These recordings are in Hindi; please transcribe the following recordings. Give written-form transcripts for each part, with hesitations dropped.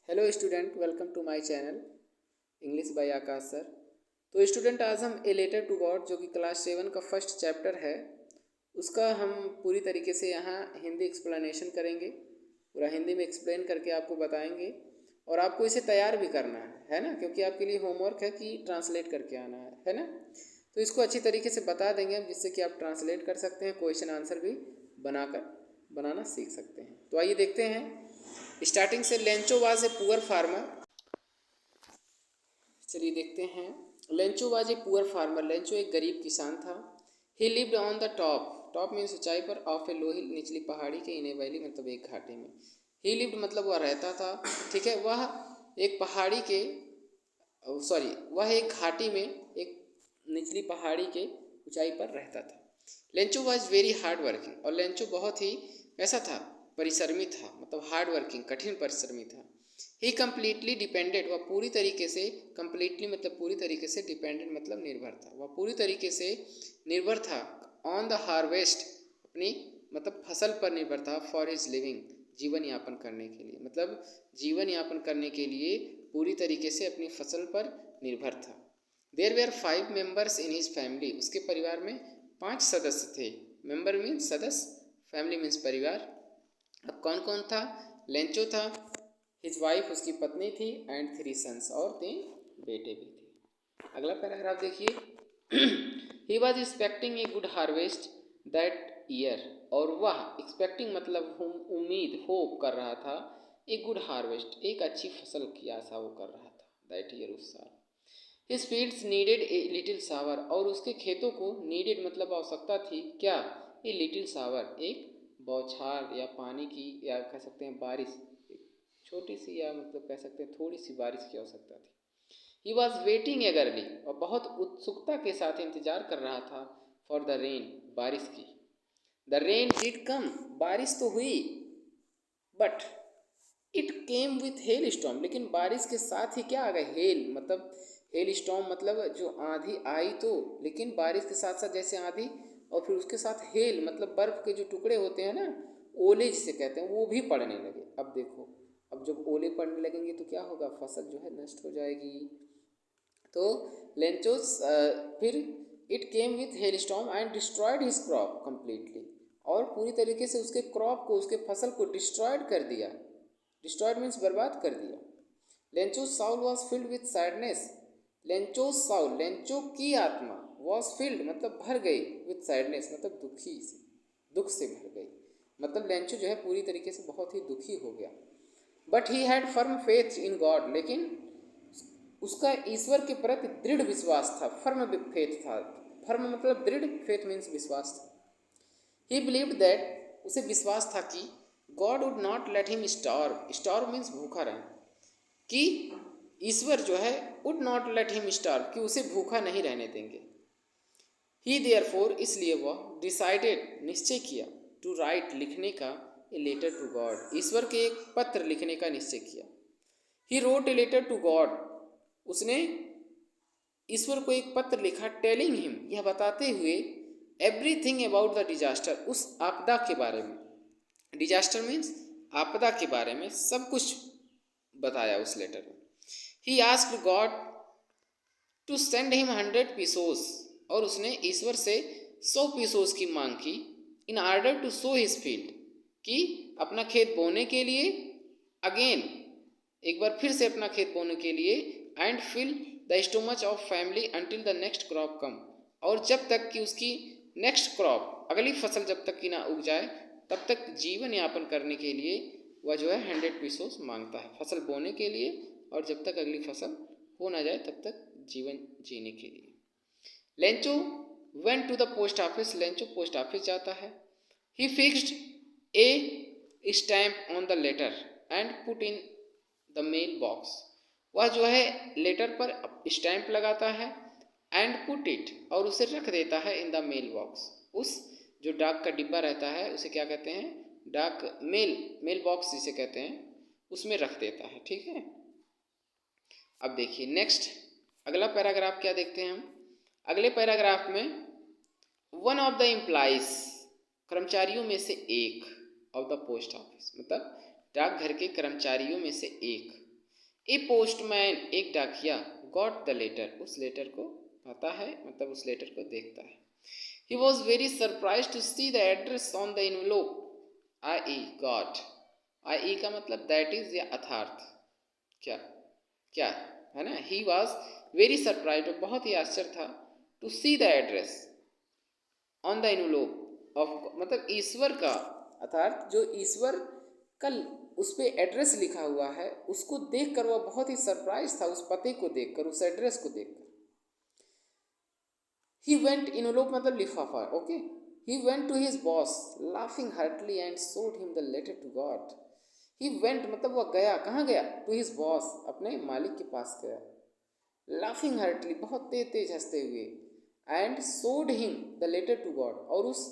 Hello student, welcome to my channel English by Akash sir. तो स्टूडेंट, आज हम ए लेटर टू गॉड जो कि क्लास 7 का फर्स्ट चैप्टर है उसका हम पूरी तरीके से यहाँ हिंदी एक्सप्लेनेशन करेंगे। पूरा हिंदी में एक्सप्लेन करके आपको बताएंगे और आपको इसे तैयार भी करना है ना, क्योंकि आपके लिए होमवर्क है कि ट्रांसलेट करके आना है ना। तो इसको अच्छी तरीके से बता देंगे हम, जिससे कि आप ट्रांसलेट कर सकते हैं, क्वेश्चन आंसर भी बनाना सीख सकते हैं। तो आइए देखते हैं स्टार्टिंग से। Lencho was a poor farmer. चलिए देखते हैं। Lencho was a poor farmer. Lencho एक गरीब किसान था। ही lived on the top. Top means ऊंचाई पर, ऑफ ए लो हिल निचली पहाड़ी के, इन ए वैली मतलब एक घाटी में। ही लिव्ड मतलब वह रहता था, ठीक है। वह एक पहाड़ी के वह एक घाटी में, एक निचली पहाड़ी के ऊंचाई पर रहता था। Lencho was very hard working. और लेंचो बहुत ही ऐसा था, परिश्रमी था, मतलब हार्ड वर्किंग, कठिन परिश्रमी था। ही कम्प्लीटली डिपेंडेड। वह पूरी तरीके से, कम्प्लीटली मतलब पूरी तरीके से, डिपेंडेंट मतलब निर्भर था। वह पूरी तरीके से निर्भर था ऑन द हार्वेस्ट, अपनी मतलब फसल पर निर्भर था। फॉर हिज लिविंग, जीवन यापन करने के लिए, मतलब जीवन यापन करने के लिए पूरी तरीके से अपनी फसल पर निर्भर था। There were 5 members in his family. उसके परिवार में 5 सदस्य थे। मेंबर मीन्स सदस्य, फैमिली मीन्स परिवार। अब कौन कौन था? लेंचो था, हिज वाइफ उसकी पत्नी थी, एंड 3 सन्स और 3 बेटे भी थे। अगला पैराग्राफ देखिए। He was expecting a good harvest that year. और वह एक्सपेक्टिंग मतलब उम्मीद, होप कर रहा था। एक गुड हार्वेस्ट, एक अच्छी फसल की आशा वो कर रहा था, दैट ईयर, उस साल। His fields needed a little shower. और उसके खेतों को नीडेड मतलब आवश्यकता थी, क्या? ए लिटिल शावर, एक बौछार या पानी की, या कह सकते हैं बारिश, छोटी सी, या मतलब कह सकते हैं थोड़ी सी बारिश की आवश्यकता थी। He was waiting eagerly. और बहुत उत्सुकता के साथ इंतजार कर रहा था, फॉर द रेन, बारिश की। द रेन डिड कम। बारिश तो हुई, but it came with hello storm. लेकिन बारिश के साथ ही क्या आ गए? हेल, मतलब हेल स्टॉर्म मतलब जो आंधी आई तो, लेकिन बारिश के साथ साथ जैसे आंधी और फिर उसके साथ हेल मतलब बर्फ के जो टुकड़े होते हैं ना, ओले जिसे कहते हैं, वो भी पड़ने लगे। अब देखो, अब जब ओले पड़ने लगेंगे तो क्या होगा? फसल जो है नष्ट हो जाएगी। तो लेंचोस फिर it came with hello storm and destroyed his crop completely. और पूरी तरीके से उसके क्रॉप को, उसके फसल को डिस्ट्रॉयड कर दिया। डिस्ट्रॉयड मीन्स बर्बाद कर दिया। Lencho's soul was filled with sadness. Lencho's soul, Lencho की आत्मा, वॉज फिल्ड मतलब भर गई, विथ सैडनेस मतलब दुखी से, दुख से भर गई। मतलब लेंचो जो है पूरी तरीके से बहुत ही दुखी हो गया। But he had firm faith in God. लेकिन उसका ईश्वर के प्रति दृढ़ विश्वास था। फर्म फेथ था। फर्म मतलब दृढ़, फेथ मीन्स विश्वास था। ही बिलीव्ड दैट, उसे विश्वास था कि God would not let him starve. Starve means भूखा रहना, कि ईश्वर जो है would not let him starve, कि उसे भूखा नहीं रहने देंगे। ही देयरफॉर, इसलिए वह डिसाइडेड, निश्चय किया, टू राइट, लिखने का, ए लेटर टू गॉड, ईश्वर के एक पत्र लिखने का निश्चय किया। He wrote a letter to God, उसने ईश्वर को एक पत्र लिखा, टेलिंग हिम, यह बताते हुए, एवरीथिंग अबाउट द डिजास्टर, उस आपदा के बारे में। डिजास्टर मीन्स आपदा के बारे में सब कुछ बताया उस लेटर में। He asked God to send him 100 pesos. और उसने ईश्वर से 100 पीसोस की मांग की, in order to sow his field, कि अपना खेत बोने के लिए, अगेन एक बार फिर से अपना खेत बोने के लिए, and fill the stomach of family until the next crop come. और जब तक कि उसकी नेक्स्ट क्रॉप, अगली फसल जब तक कि ना उग जाए, तब तक जीवन यापन करने के लिए वह जो है 100 पीसोस मांगता है, फसल बोने के लिए, और जब तक अगली फसल हो ना जाए तब तक जीवन जीने के लिए। Lencho went to the post office. Lencho post office जाता है। He fixed a stamp on the letter and put in the mail box. वह जो है लेटर पर स्टैम्प लगाता है, एंड पुट इट, और उसे रख देता है, इन द मेल बॉक्स, उस जो डाक का डिब्बा रहता है उसे क्या कहते हैं? डाक मेल बॉक्स जिसे कहते हैं, उसमें रख देता है, ठीक है। अब देखिए नेक्स्ट, अगला पैराग्राफ क्या देखते हैं हम। अगले पैराग्राफ में, वन ऑफ द एम्प्लॉइज, कर्मचारियों में से एक, ऑफ द पोस्ट ऑफिस मतलब डाकघर के कर्मचारियों में से एक, ए पोस्टमैन एक डाकिया गॉट द लेटर उस लेटर को पाता है, मतलब उस लेटर को देखता है। He was very surprise to see the address on the envelope. I got, I का मतलब दैट इज या अर्थार्थ क्या क्या है ना। ही वॉज वेरी सरप्राइज, बहुत ही आश्चर्य था, to see the address on the envelope of, मतलब ईश्वर का, अर्थात जो ईश्वर का उस पर एड्रेस लिखा हुआ है उसको देखकर वह बहुत ही सरप्राइज था, उस पते को देखकर, उस एड्रेस को देखकर। ही वेंट, इनवलोप मतलब लिफाफा, okay. He went to his boss laughing heartily and showed him the letter to God. He went मतलब वह गया, कहाँ गया, टू हिज बॉस, अपने मालिक के पास गया, लाफिंग हार्टली बहुत तेज तेज हंसते हुए, and showed him the letter to God, और उस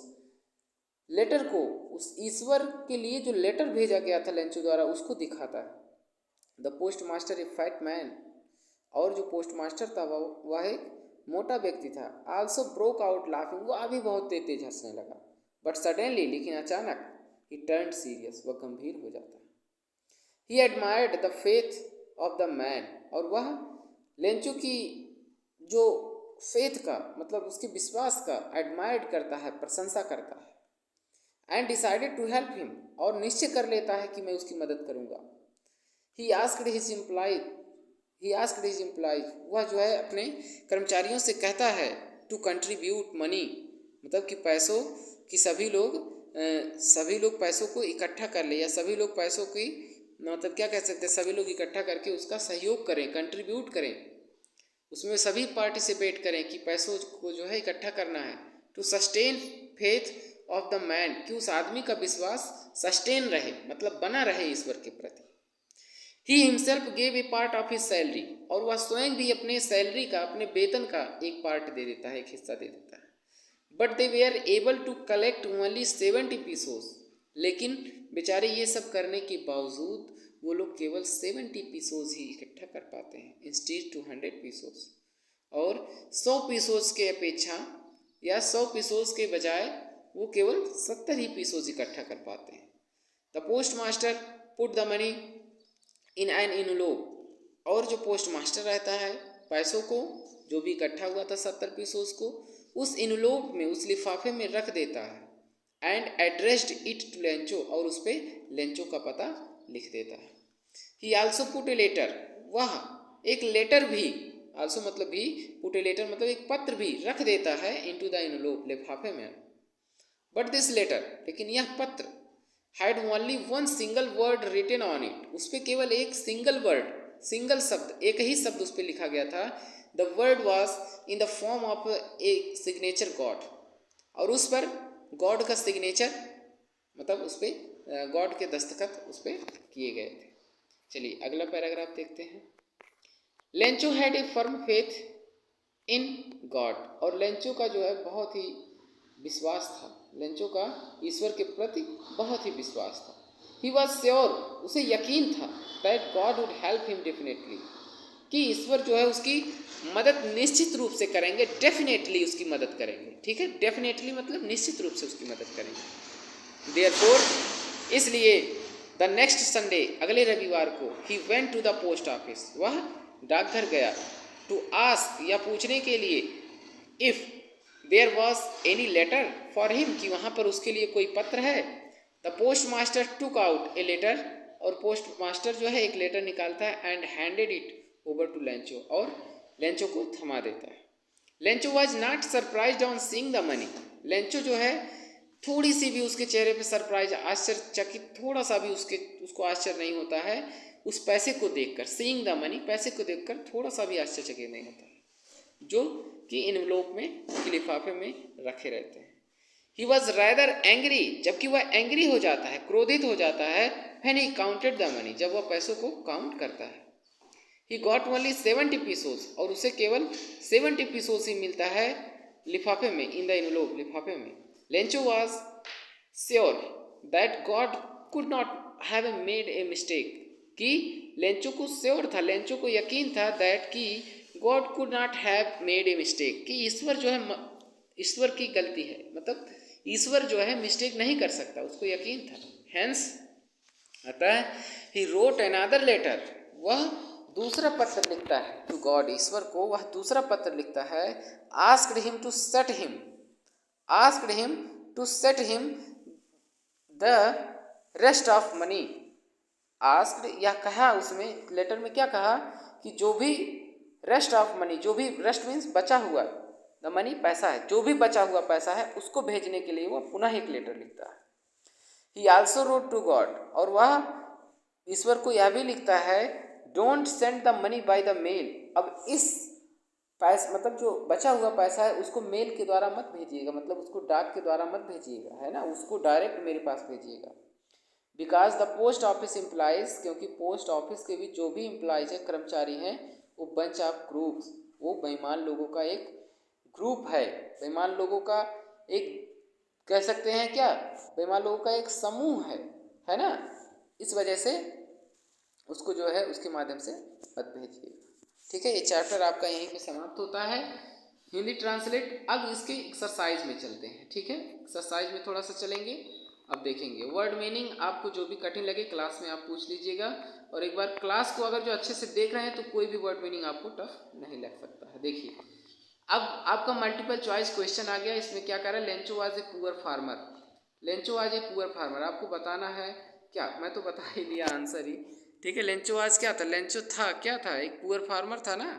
लेटर को, उस ईश्वर के लिए जो लेटर भेजा गया था लेंचो द्वारा, उसको दिखाता है। The post master A fat man, और जो पोस्ट मास्टर था वह एक मोटा व्यक्ति था। आल्सो ब्रोक आउट लाफिंग, वो अभी बहुत तेज तेज हंसने लगा। बट सडनली, लेकिन अचानक, ही टर्न सीरियस, वह गंभीर हो जाता है। He admired the faith of the man, और वह लेंचो की जो फेथ का मतलब उसके विश्वास का एडमायर्ड करता है, प्रशंसा करता है। And decided to help him, और निश्चय कर लेता है कि मैं उसकी मदद करूंगा। ही आस्क्ड हिज एम्प्लॉय, वह जो है अपने कर्मचारियों से कहता है, टू कंट्रीब्यूट मनी, मतलब कि पैसों की सभी लोग पैसों को इकट्ठा कर ले, या सभी लोग पैसों की मतलब क्या कह सकते हैं, सभी लोग इकट्ठा करके उसका सहयोग करें, कंट्रीब्यूट करें, उसमें सभी पार्टिसिपेट करें कि पैसों को जो है इकट्ठा करना है। To sustain faith of the man, कि उस आदमी का विश्वास सस्टेन रहे, मतलब बना रहे ईश्वर के प्रति। He himself gave a part of his salary, और वह स्वयं भी अपने सैलरी का, अपने वेतन का एक पार्ट दे देता है, एक हिस्सा दे देता है। But they were able to collect only 70 pesos, लेकिन बेचारे ये सब करने के बावजूद वो लोग केवल 70 पीसोस ही इकट्ठा कर पाते हैं, इंस्टीड टू 100 पीसोस, और 100 पीसोस के अपेक्षा या 100 पीसोस के बजाय वो केवल 70 ही पीसोस इकट्ठा कर पाते हैं। The post master put the money in an envelope, और जो पोस्ट मास्टर रहता है पैसों को जो भी इकट्ठा हुआ था 70 पीसोस को उस इनवलोप में, उस लिफाफे में रख देता है। And addressed it to Lencho, और उस पर लेंचो का पता लिख देता है। He also put a letter, वह एक लेटर भी, आल्सो मतलब भी, पुट ए लेटर मतलब एक पत्र भी रख देता है इनटू द इनवलोप, लिफाफे में। बट दिस लेटर, लेकिन यह पत्र, had only one single word written on it, उस पर केवल एक सिंगल वर्ड, सिंगल शब्द, एक ही शब्द उस पर लिखा गया था। The word was in the form of a signature God, और उस पर गॉड का सिग्नेचर, मतलब उस पर गॉड के दस्तखत उस पर किए गए थे। चलिए अगला पैराग्राफ देखते हैं। Lencho had a firm faith in God, और लेंचो का जो है बहुत ही विश्वास था, लेंचो का ईश्वर के प्रति बहुत ही विश्वास था। ही वॉज श्योर, उसे यकीन था, that God would help him definitely, कि ईश्वर जो है उसकी मदद निश्चित रूप से करेंगे, डेफिनेटली उसकी मदद करेंगे, ठीक है, डेफिनेटली मतलब निश्चित रूप से उसकी मदद करेंगे। देयरफॉर, इसलिए द नेक्स्ट संडे, अगले रविवार को, he went to the post office, वह डाकघर गया, टू आस्क, या पूछने के लिए, if there was any letter for him, कि वहाँ पर उसके लिए कोई पत्र है। The post master took out a letter, और पोस्ट मास्टर जो है एक लेटर निकालता है, and handed it over to Lencho, और लेंचो को थमा देता है। Lencho was not surprise on seeing the money, Lencho जो है थोड़ी सी भी उसके चेहरे पे सरप्राइज, आश्चर्यचकित, थोड़ा सा भी उसको आश्चर्य नहीं होता है उस पैसे को देखकर। सीइंग द मनी, पैसे को देखकर थोड़ा सा भी आश्चर्यचकित नहीं होता है, जो कि इनवलोप में, उसके लिफाफे में रखे रहते हैं। ही वॉज रैदर एंग्री, जबकि वह एंग्री हो जाता है, क्रोधित हो जाता है, when he counted the money, जब वह पैसों को काउंट करता है। ही गॉट ओनली 70 पीसोस, और उसे केवल 70 पीसोस ही मिलता है लिफाफे में, इन द इनवलोप, लिफाफे में। Lencho was sure that God could not have made a mistake, कि लेंचो को श्योर था, लेंचो को यकीन था, दैट कि God could not have made a mistake, कि ईश्वर जो है, ईश्वर की गलती है, मतलब ईश्वर जो है मिस्टेक नहीं कर सकता, उसको यकीन था। हैंस, अतः ही रोट अनदर लेटर, वह दूसरा पत्र लिखता है टू गॉड, ईश्वर को वह दूसरा पत्र लिखता है, asked him to set him, asked him to set him the rest of money. Asked या कहा, उसमें लेटर में क्या कहा कि जो भी रेस्ट ऑफ मनी, जो भी रेस्ट मीन्स बचा हुआ, द मनी पैसा है, जो भी बचा हुआ पैसा है उसको भेजने के लिए वो पुनः एक लेटर लिखता है। He also wrote to God, और वह ईश्वर को यह भी लिखता है, don't send the money by the mail. अब इस पैसा मतलब जो बचा हुआ पैसा है उसको मेल के द्वारा मत भेजिएगा, मतलब उसको डाक के द्वारा मत भेजिएगा, है ना, उसको डायरेक्ट मेरे पास भेजिएगा। Because the post office employees, क्योंकि पोस्ट ऑफिस के भी जो भी एम्प्लॉयज है, कर्मचारी हैं, वो बंच ऑफ ग्रुप्स, वो बेईमान लोगों का एक ग्रुप है, बेईमान लोगों का एक, कह सकते हैं क्या, बेईमान लोगों का एक समूह है ना। इस वजह से उसको जो है उसके माध्यम से मत भेजिए। ठीक है, ये चैप्टर आपका यहीं पे समाप्त होता है, हिंदी ट्रांसलेट। अब इसके एक्सरसाइज में चलते हैं। ठीक है, एक्सरसाइज में थोड़ा सा चलेंगे, अब देखेंगे वर्ड मीनिंग। आपको जो भी कठिन लगे क्लास में आप पूछ लीजिएगा, और एक बार क्लास को अगर जो अच्छे से देख रहे हैं तो कोई भी वर्ड मीनिंग आपको टफ नहीं लग सकता है। देखिए, अब आपका मल्टीपल चॉइस क्वेश्चन आ गया। इसमें क्या कर रहा है, Lencho was a poor farmer, Lencho was a poor farmer, आपको बताना है क्या, मैं तो बता ही दिया आंसर ही। ठीक है, लेंचो वाज क्या था, लेंचो था, क्या था, एक पुअर फार्मर था ना,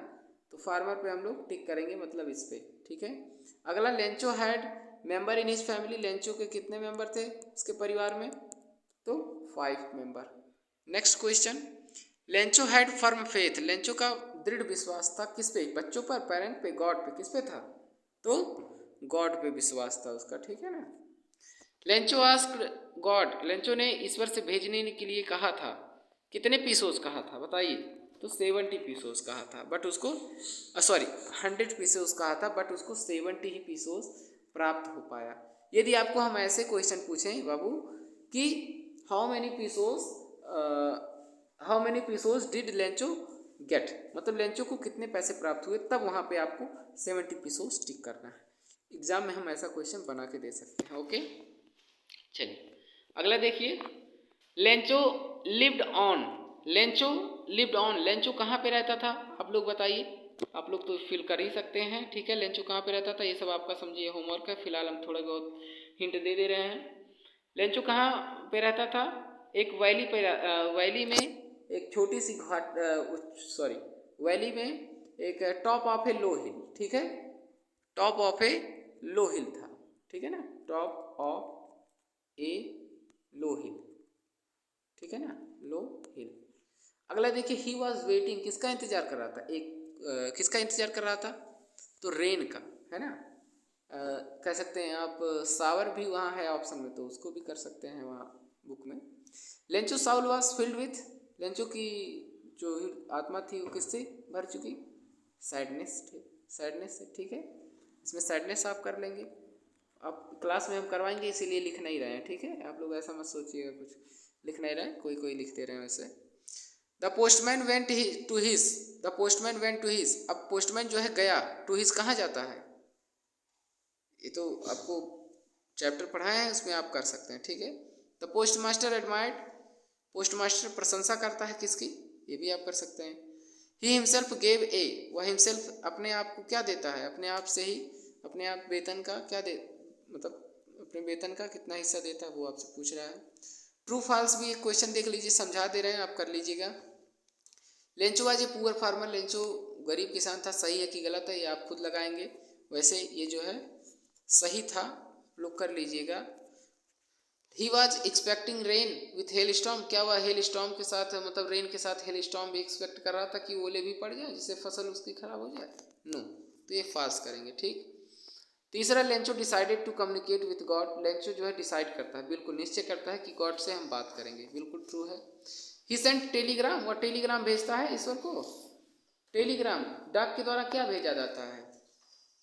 तो फार्मर पे हम लोग टिक करेंगे, मतलब इस पे। ठीक है, अगला, Lencho had member in his family, Lencho के कितने मेंबर थे इसके परिवार में, तो 5 member. Next question, Lencho had firm faith, Lencho का दृढ़ विश्वास था किस पे, बच्चों पर, पेरेंट पे, गॉड पे, किस पे था, तो गॉड पे विश्वास था उसका। ठीक है ना। लेंचो आस्क्ड गॉड, लेंचो ने ईश्वर से भेजने के लिए कहा था, कितने पीसोस कहा था बताइए, तो 70 पीसोस कहा था, बट उसको 100 पीसोस कहा था, बट उसको 70 ही पीसोस प्राप्त हो पाया। यदि आपको हम ऐसे क्वेश्चन पूछें बाबू कि how many pesos did Lencho get, मतलब लेंचो को कितने पैसे प्राप्त हुए, तब वहाँ पे आपको 70 पीसोस टिक करना है। एग्जाम में हम ऐसा क्वेश्चन बना के दे सकते हैं। ओके, चलिए अगला देखिए, Lencho lived on, Lencho lived on, Lencho कहाँ पे रहता था, आप लोग बताइए, आप लोग तो फिल कर ही सकते हैं। ठीक है, लेंचो कहाँ पे रहता था, ये सब आपका समझिए होमवर्क है, फिलहाल हम थोड़ा बहुत हिंट दे रहे हैं। लेंचो कहाँ पे रहता था, एक वैली पे, वैली में एक छोटी सी घाट, वैली में एक टॉप ऑफ ए लो हिल। ठीक है, टॉप ऑफ ए लो हिल था। ठीक है ना, टॉप ऑफ ए लो हिल, ठीक है ना, लो हिल। अगला देखिए, ही वॉज वेटिंग, किसका इंतजार कर रहा था, एक किसका इंतजार कर रहा था, तो रेन का, है ना, कह सकते हैं आप, सावर भी वहाँ है ऑप्शन में, तो उसको भी कर सकते हैं वहाँ बुक में। Lencho Saul was filled with, Lencho की जो आत्मा थी वो किससे भर चुकी, सैडनेस थे, सैडनेस से। ठीक है, इसमें सैडनेस आप कर लेंगे, आप क्लास में हम करवाएंगे इसीलिए लिख नहीं रहे हैं। ठीक है, आप लोग ऐसा मत सोचिएगा कुछ लिख नहीं रहे, कोई लिखते रहे वैसे। The postman went to his, the postman went to his, अब पोस्टमैन जो है गया, टू हिज कहाँ जाता है, ये तो आपको चैप्टर पढ़ाया है उसमें आप कर सकते हैं। ठीक है, the post master admired, post master प्रशंसा करता है किसकी, ये भी आप कर सकते हैं। ही हिमसेल्फ गेव ए, वह हिमसेल्फ अपने आप को क्या देता है, अपने आप से ही, अपने आप वेतन का क्या दे, मतलब अपने वेतन का कितना हिस्सा देता है वो आपसे पूछ रहा है। ट्रू फॉल्स भी एक क्वेश्चन देख लीजिए, समझा दे रहे हैं, आप कर लीजिएगा। Lencho was a poor farmer, Lencho गरीब किसान था, सही है कि गलत है ये आप खुद लगाएंगे, वैसे ये जो है सही था, लोग कर लीजिएगा। He was expecting rain with hello storm, क्या वह हेल स्टॉर्म के साथ, मतलब रेन के साथ हेल स्टॉर्म भी एक्सपेक्ट कर रहा था कि ओले भी पड़ जाए जिससे फसल उसकी खराब हो जाए, नो, तो ये फॉल्स करेंगे। ठीक, तीसरा, Lencho decided to communicate with God, Lencho जो है डिसाइड करता है, बिल्कुल निश्चय करता है कि गॉड से हम बात करेंगे, बिल्कुल ट्रू है। ही सेंट टेलीग्राम, वह टेलीग्राम भेजता है ईश्वर को, टेलीग्राम डाक के द्वारा क्या भेजा जाता है,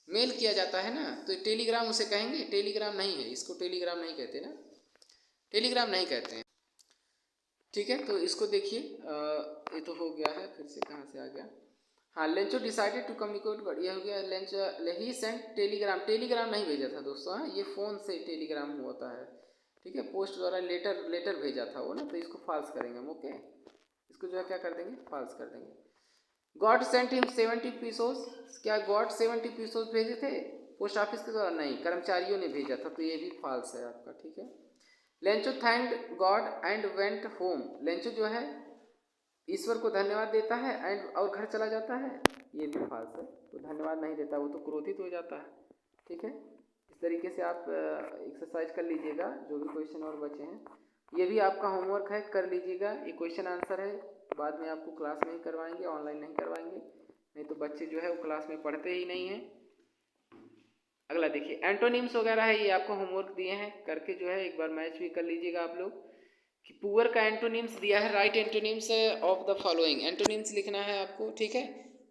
मेल किया जाता है ना, तो टेलीग्राम उसे कहेंगे, टेलीग्राम नहीं है, इसको टेलीग्राम नहीं कहते ना, टेलीग्राम नहीं कहते हैं। ठीक है, तो इसको देखिए, ये तो हो गया है, फिर से कहाँ से आ गया, हाँ, लेंचो डिसाइडेड टू कम्युनिकेट, बढ़िया हो गया, लेंचो ही सेंट टेलीग्राम, टेलीग्राम नहीं भेजा था दोस्तों, हाँ, ये फ़ोन से टेलीग्राम होता है। ठीक है, पोस्ट द्वारा लेटर भेजा था वो ना, तो इसको फॉल्स करेंगे हम। ओके, इसको जो है क्या कर देंगे, फॉल्स कर देंगे। गॉड सेंट हिम 70 पीसोस, क्या गॉड 70 पीसोस भेजे थे पोस्ट ऑफिस के द्वारा? नहीं, कर्मचारियों ने भेजा था, तो ये भी फॉल्स है आपका, ठीक है। Lencho thanked God and went home, Lencho जो है ईश्वर को धन्यवाद देता है एंड और घर चला जाता है, ये भी फॉल्स है। तो धन्यवाद नहीं देता, वो तो क्रोधित हो जाता है, ठीक है। इस तरीके से आप एक्सरसाइज कर लीजिएगा, जो भी क्वेश्चन और बचे हैं ये भी आपका होमवर्क है, कर लीजिएगा। ये क्वेश्चन आंसर है, बाद में आपको क्लास में ही करवाएंगे, ऑनलाइन नहीं करवाएंगे, नहीं तो बच्चे जो है वो क्लास में पढ़ते ही नहीं हैं। अगला देखिए एंटोनिम्स वगैरह है, ये आपको होमवर्क दिए हैं, करके जो है एक बार मैच भी कर लीजिएगा आप लोग कि पुअर का एंटोनिम्स दिया है, right antonyms of the following, antonyms लिखना है आपको, ठीक है।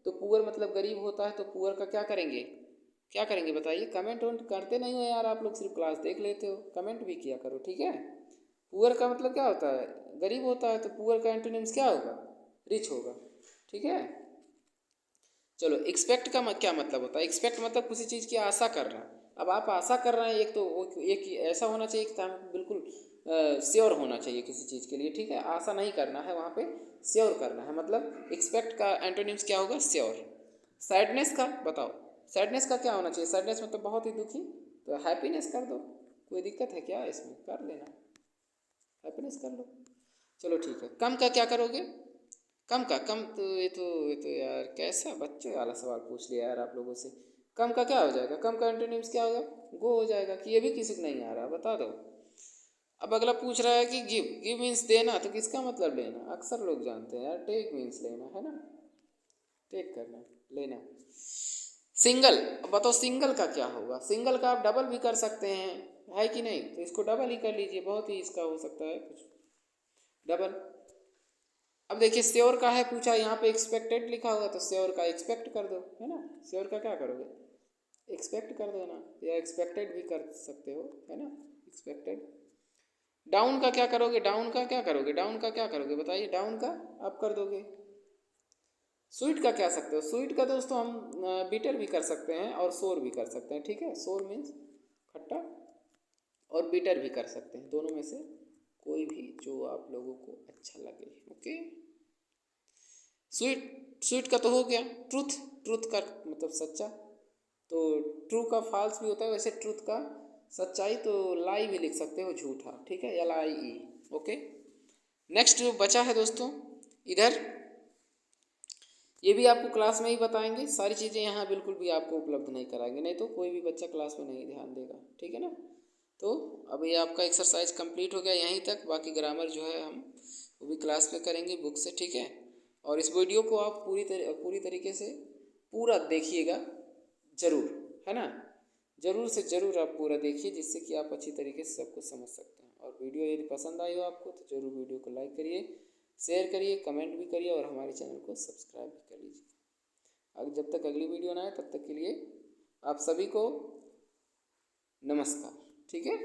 तो पुअर मतलब गरीब होता है, तो पुअर का क्या करेंगे, क्या करेंगे बताइए। कमेंट वमेंट करते नहीं हो यार आप लोग, सिर्फ क्लास देख लेते हो, कमेंट भी किया करो, ठीक है। पुअर का मतलब क्या होता है, गरीब होता है, तो पुअर का एंटोनिम्स क्या होगा, रिच होगा, ठीक है। चलो एक्सपेक्ट का क्या मतलब होता है, एक्सपेक्ट मतलब किसी चीज़ की आशा करना। अब आप आशा कर रहे हैं, एक तो एक ऐसा होना चाहिए कि बिल्कुल श्योर होना चाहिए किसी चीज़ के लिए, ठीक है। आशा नहीं करना है, वहाँ पे श्योर करना है, मतलब एक्सपेक्ट का एंटोनिम्स क्या होगा, श्योर। सैडनेस का बताओ, सैडनेस का क्या होना चाहिए, सैडनेस मतलब बहुत ही दुखी, तो हैप्पीनेस कर दो, कोई दिक्कत है क्या इसमें, कर लेना, हैप्पीनेस कर लो। चलो ठीक है, कम का क्या करोगे, कम का कम, तो ये तो यार कैसा बच्चे वाला सवाल पूछ लिया यार आप लोगों से। कम का क्या हो जाएगा, कम का एंटोनिम्स क्या होगा, गो हो जाएगा, कि ये भी किसी को नहीं आ रहा, बता दो। अब अगला पूछ रहा है कि गिव, गिव मीन्स देना, तो किसका मतलब लेना, अक्सर लोग जानते हैं यार, टेक मीन्स लेना है ना, टेक करना, लेना। सिंगल, अब बताओ सिंगल का क्या होगा, सिंगल का आप डबल भी कर सकते हैं, है कि नहीं, तो इसको डबल ही कर लीजिए, बहुत ही इसका हो सकता है कुछ डबल। अब देखिए श्योर का है पूछा, यहाँ पे एक्सपेक्टेड लिखा हुआ, तो श्योर का एक्सपेक्ट कर दो, है ना। श्योर का क्या करोगे, एक्सपेक्ट कर दो ना, या एक्सपेक्टेड भी कर सकते हो, है ना, एक्सपेक्टेड। डाउन का क्या करोगे, डाउन का क्या करोगे, डाउन का क्या करोगे बताइए, डाउन का आप कर दोगे। स्वीट का क्या सकते हो, स्वीट का दोस्तों हम बिटर भी कर सकते हैं और सोर भी कर सकते हैं, ठीक है। सोर मीन्स खट्टा, और बिटर भी कर सकते हैं, दोनों में से कोई भी जो आप लोगों को अच्छा लगे, ओके। स्वीट, स्वीट का तो हो गया। ट्रूथ, ट्रूथ का मतलब सच्चा, तो ट्रू का फॉल्स भी होता है, वैसे ट्रूथ का सच्चाई, तो लाई भी लिख सकते हो, झूठा, ठीक है, LIE, ओके। नेक्स्ट जो बचा है दोस्तों इधर, ये भी आपको क्लास में ही बताएंगे, सारी चीज़ें यहाँ बिल्कुल भी आपको उपलब्ध नहीं कराएंगे, नहीं तो कोई भी बच्चा क्लास में नहीं ध्यान देगा, ठीक है ना। तो अब ये आपका एक्सरसाइज कंप्लीट हो गया यहीं तक, बाकी ग्रामर जो है हम वो भी क्लास में करेंगे बुक से, ठीक है। और इस वीडियो को आप पूरी तरीके से पूरा देखिएगा ज़रूर, है ना, ज़रूर से ज़रूर आप पूरा देखिए, जिससे कि आप अच्छी तरीके से सब कुछ समझ सकते हैं। और वीडियो यदि पसंद आई हो आपको, तो ज़रूर वीडियो को लाइक करिए, शेयर करिए, कमेंट भी करिए, और हमारे चैनल को सब्सक्राइब भी कर लीजिए। अब जब तक अगली वीडियो ना आए, तब तक के लिए आप सभी को नमस्कार, ठीक है।